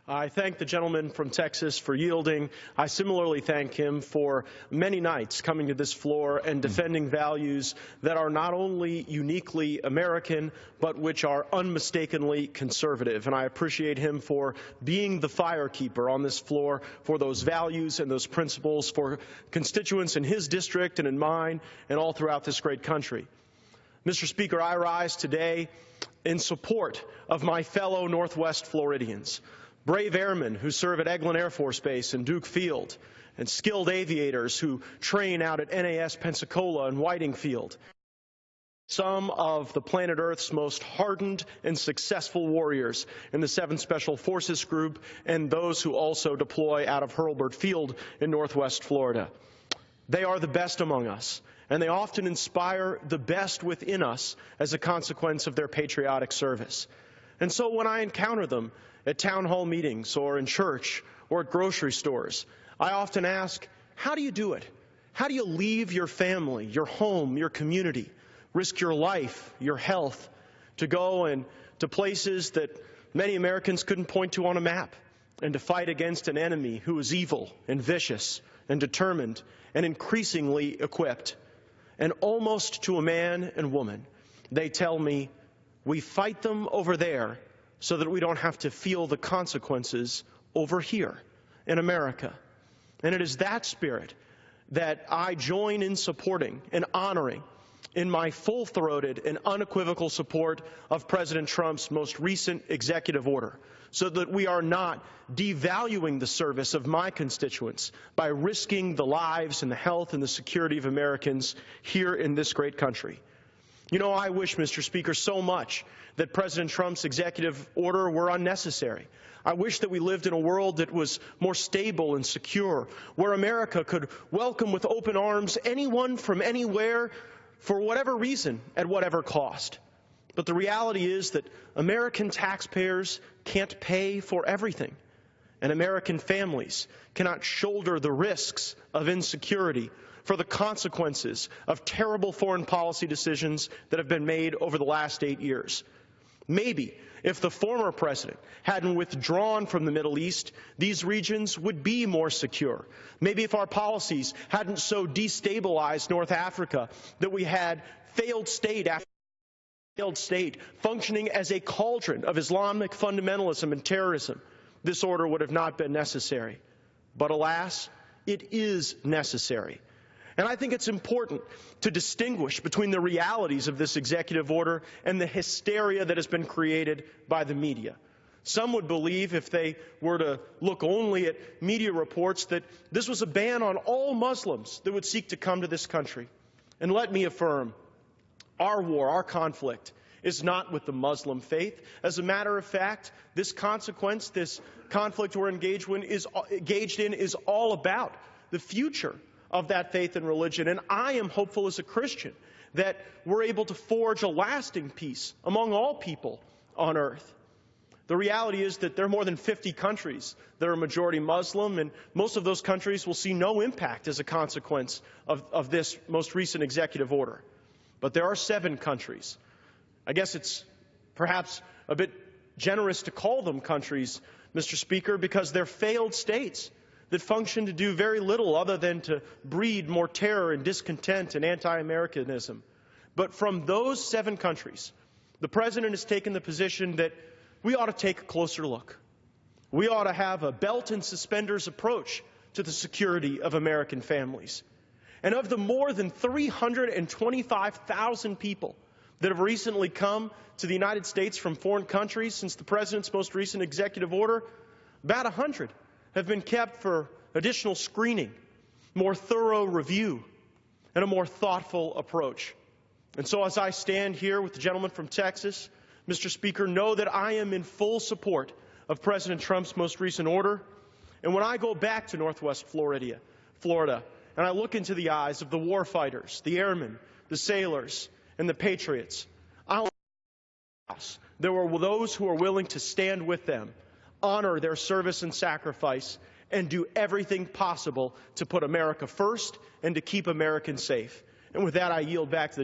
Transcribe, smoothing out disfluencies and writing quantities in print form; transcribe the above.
I thank the gentleman from Texas for yielding. I similarly thank him for many nights coming to this floor and defending values that are not only uniquely American, but which are unmistakably conservative. And I appreciate him for being the firekeeper on this floor for those values and those principles for constituents in his district and in mine and all throughout this great country. Mr. Speaker, I rise today in support of my fellow Northwest Floridians. Brave airmen who serve at Eglin Air Force Base and Duke Field, and skilled aviators who train out at NAS Pensacola and Whiting Field. Some of the planet Earth's most hardened and successful warriors in the 7th Special Forces Group and those who also deploy out of Hurlburt Field in Northwest Florida. They are the best among us, and they often inspire the best within us as a consequence of their patriotic service. And so when I encounter them at town hall meetings or in church or at grocery stores, I often ask, how do you do it? How do you leave your family, your home, your community, risk your life, your health, to go and to places that many Americans couldn't point to on a map, and to fight against an enemy who is evil and vicious and determined and increasingly equipped? And almost to a man and woman, they tell me, we fight them over there so that we don't have to feel the consequences over here in America. And it is that spirit that I join in supporting and honoring in my full-throated and unequivocal support of President Trump's most recent executive order, so that we are not devaluing the service of my constituents by risking the lives and the health and the security of Americans here in this great country. You know, I wish, Mr. Speaker, so much that President Trump's executive order were unnecessary. I wish that we lived in a world that was more stable and secure, where America could welcome with open arms anyone from anywhere for whatever reason, at whatever cost. But the reality is that American taxpayers can't pay for everything, and American families cannot shoulder the risks of insecurity for the consequences of terrible foreign policy decisions that have been made over the last 8 years. Maybe if the former president hadn't withdrawn from the Middle East, these regions would be more secure. Maybe if our policies hadn't so destabilized North Africa that we had failed state after failed state functioning as a cauldron of Islamic fundamentalism and terrorism, this order would have not been necessary. But alas, it is necessary. And I think it's important to distinguish between the realities of this executive order and the hysteria that has been created by the media. Some would believe, if they were to look only at media reports, that this was a ban on all Muslims that would seek to come to this country. And let me affirm, our war, our conflict, is not with the Muslim faith. As a matter of fact, this consequence, this conflict we're engaged in is all about the future of that faith and religion. And I am hopeful as a Christian that we're able to forge a lasting peace among all people on earth. The reality is that there are more than 50 countries that are majority Muslim, and most of those countries will see no impact as a consequence of this most recent executive order. But there are 7 countries. I guess it's perhaps a bit generous to call them countries, Mr. Speaker, because they're failed states that function to do very little other than to breed more terror and discontent and anti-Americanism. But from those 7 countries, the President has taken the position that we ought to take a closer look. We ought to have a belt and suspenders approach to the security of American families. And of the more than 325,000 people that have recently come to the United States from foreign countries since the President's most recent executive order, about 100 have been kept for additional screening, more thorough review, and a more thoughtful approach. And so as I stand here with the gentleman from Texas, Mr. Speaker, know that I am in full support of President Trump's most recent order. And when I go back to Northwest Florida, and I look into the eyes of the war fighters, the airmen, the sailors, and the patriots, there were those who are willing to stand with them, honor their service and sacrifice, and do everything possible to put America first and to keep Americans safe. And with that, I yield back to the